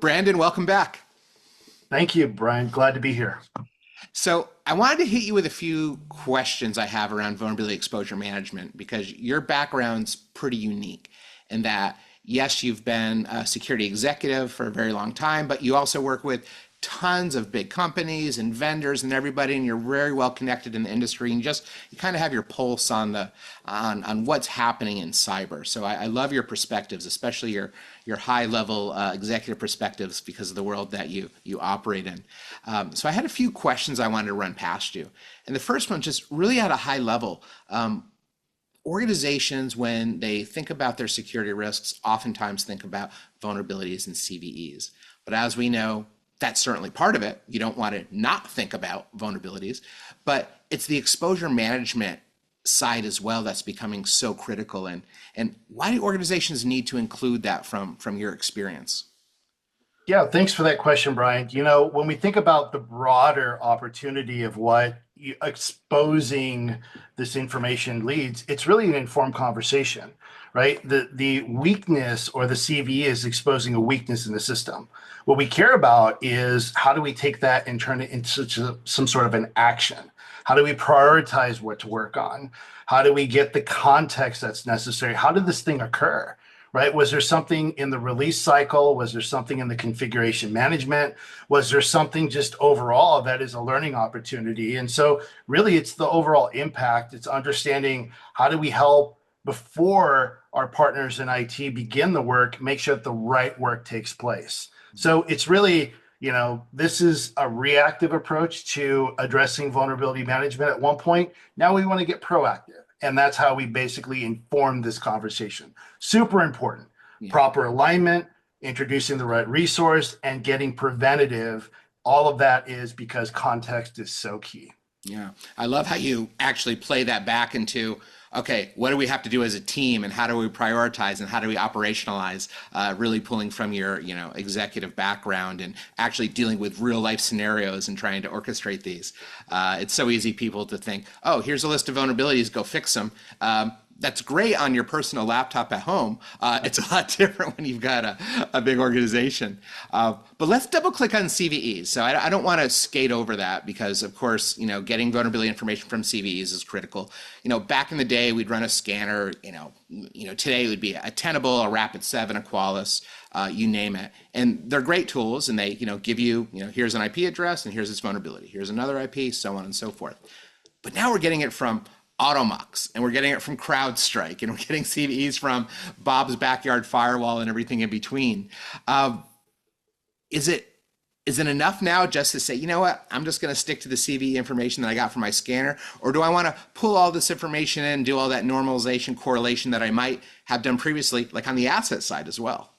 Brandon, welcome back. Thank you, Brian. Glad to be here. So, I wanted to hit you with a few questions I have around vulnerability exposure management because your background's pretty unique in that, yes, you've been a security executive for a very long time, but you also work with tons of big companies and vendors and everybody, and you're very well connected in the industry, and you kind of have your pulse on on what's happening in cyber. So I love your perspectives, especially your high level executive perspectives because of the world that you operate in. So I had a few questions I wanted to run past you, and the first one just really at a high level. Organizations, when they think about their security risks, oftentimes think about vulnerabilities and CVEs. But as we know, that's certainly part of it. You don't want to not think about vulnerabilities, but it's the exposure management side as well that's becoming so critical. And why do organizations need to include that from your experience? Yeah, thanks for that question, Brian. When we think about the broader opportunity of what exposing this information leads, it's really an informed conversation, right? The weakness or the CVE is exposing a weakness in the system. What we care about is how do we take that and turn it into some sort of an action? How do we prioritize what to work on? How do we get the context that's necessary? How did this thing occur? Right? Was there something in the release cycle? Was there something in the configuration management? Was there something just overall that is a learning opportunity? And so really it's the overall impact. It's understanding how do we help before our partners in IT begin the work, make sure that the right work takes place. So it's really, this is a reactive approach to addressing vulnerability management at one point. Now we want to get proactive. And that's how we basically inform this conversation. Super important. Yeah. Proper alignment, introducing the right resource, and getting preventative. All of that is because context is so key. Yeah, I love how you actually play that back into, okay, what do we have to do as a team, and how do we prioritize, and how do we operationalize? Really pulling from your, executive background and actually dealing with real life scenarios and trying to orchestrate these. It's so easy people to think, oh, here's a list of vulnerabilities, go fix them. That's great on your personal laptop at home. It's a lot different when you've got a big organization. But let's double click on CVEs. So I don't want to skate over that because, of course, getting vulnerability information from CVEs is critical. Back in the day, we'd run a scanner. Today it would be a Tenable, a Rapid7, a Qualys, you name it. And they're great tools, and they, give you, here's an IP address, and here's its vulnerability. Here's another IP, so on and so forth. But now we're getting it from Automox, and we're getting it from CrowdStrike, and we're getting CVEs from Bob's Backyard Firewall and everything in between. Is it enough now just to say, you know what, I'm just going to stick to the CVE information that I got from my scanner, or do I want to pull all this information in, do all that normalization correlation that I might have done previously, like on the asset side as well?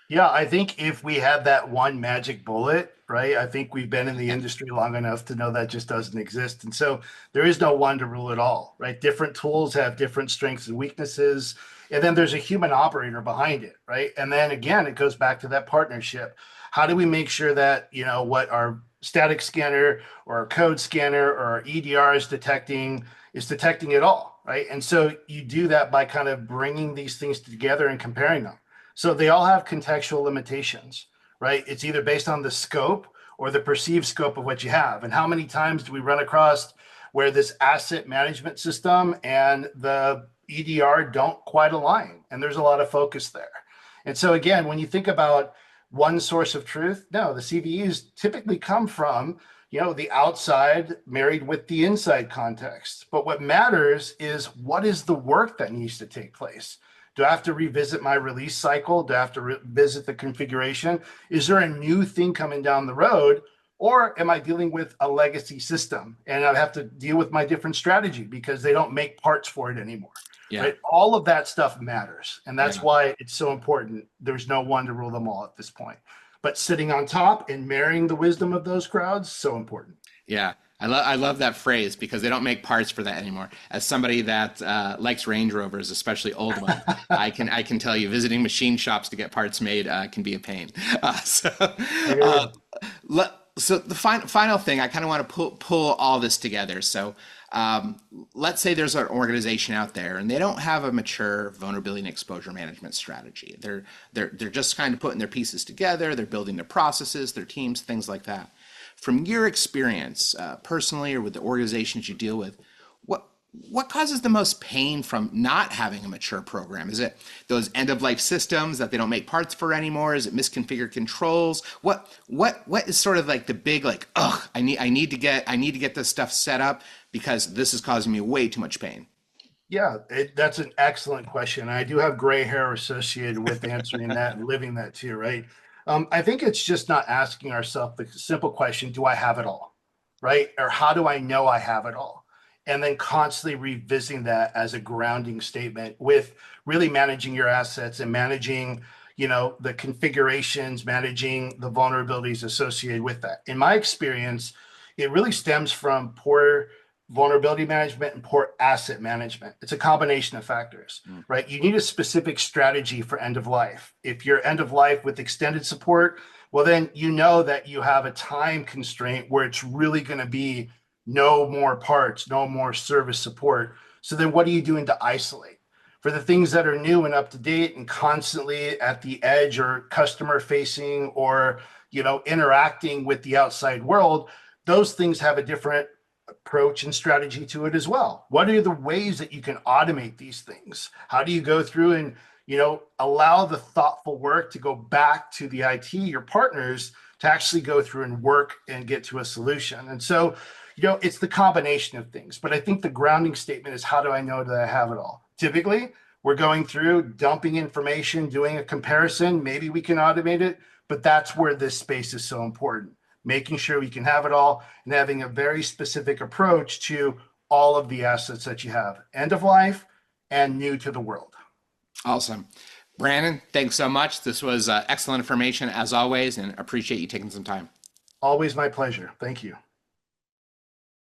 Yeah, I think if we had that one magic bullet, right, I think we've been in the industry long enough to know that just doesn't exist. And so there is no one to rule it all, right? Different tools have different strengths and weaknesses. And then there's a human operator behind it, right? And then again, it goes back to that partnership. How do we make sure that, what our static scanner or our code scanner or our EDR is detecting it all, right? And so you do that by kind of bringing these things together and comparing them. So they all have contextual limitations, right? It's either based on the scope or the perceived scope of what you have. And how many times do we run across where this asset management system and the EDR don't quite align? And there's a lot of focus there. And so again, when you think about one source of truth, no, the CVEs typically come from, the outside married with the inside context. But what matters is what is the work that needs to take place? Do I have to revisit my release cycle? Do I have to revisit the configuration? Is there a new thing coming down the road? Or am I dealing with a legacy system and I have to deal with my different strategy because they don't make parts for it anymore? Yeah. Right? All of that stuff matters. And that's Yeah. why it's so important. There's no one to rule them all at this point. But sitting on top and marrying the wisdom of those crowds, so important. Yeah, I love that phrase because they don't make parts for that anymore. As somebody that likes Range Rovers, especially old ones, I can tell you visiting machine shops to get parts made can be a pain. Uh, so the final thing I kind of want to pull all this together. So Let's say there's an organization out there and they don't have a mature vulnerability and exposure management strategy. They're just kind of putting their pieces together. They're building their processes, their teams, things like that. From your experience, personally or with the organizations you deal with, what causes the most pain from not having a mature program? Is it those end of life systems that they don't make parts for anymore? Is it misconfigured controls? What is sort of like the big like, ugh, I need to get this stuff set up because this is causing me way too much pain? Yeah, that's an excellent question. I do have gray hair associated with answering that and living that too, right? I think it's just not asking ourselves the simple question, do I have it all? Right? Or how do I know I have it all? And then constantly revisiting that as a grounding statement with really managing your assets and managing, the configurations, managing the vulnerabilities associated with that. In my experience, it really stems from poor vulnerability management and poor asset management. It's a combination of factors, right? You need a specific strategy for end of life. If you're end of life with extended support, well, then you know that you have a time constraint where it's really going to be no more parts, no more service support. So then what are you doing to isolate? For the things that are new and up to date and constantly at the edge or customer facing or, interacting with the outside world, those things have a different approach and strategy to it as well. What are the ways that you can automate these things? How do you go through and, allow the thoughtful work to go back to the IT, your partners, to actually go through and work and get to a solution? And so, it's the combination of things. But I think the grounding statement is, how do I know that I have it all? Typically, we're going through dumping information, doing a comparison. Maybe we can automate it, but that's where this space is so important. Making sure we can have it all and having a very specific approach to all of the assets that you have, end of life and new to the world. Awesome. Brandon, thanks so much. This was excellent information as always, and appreciate you taking some time. Always my pleasure. Thank you.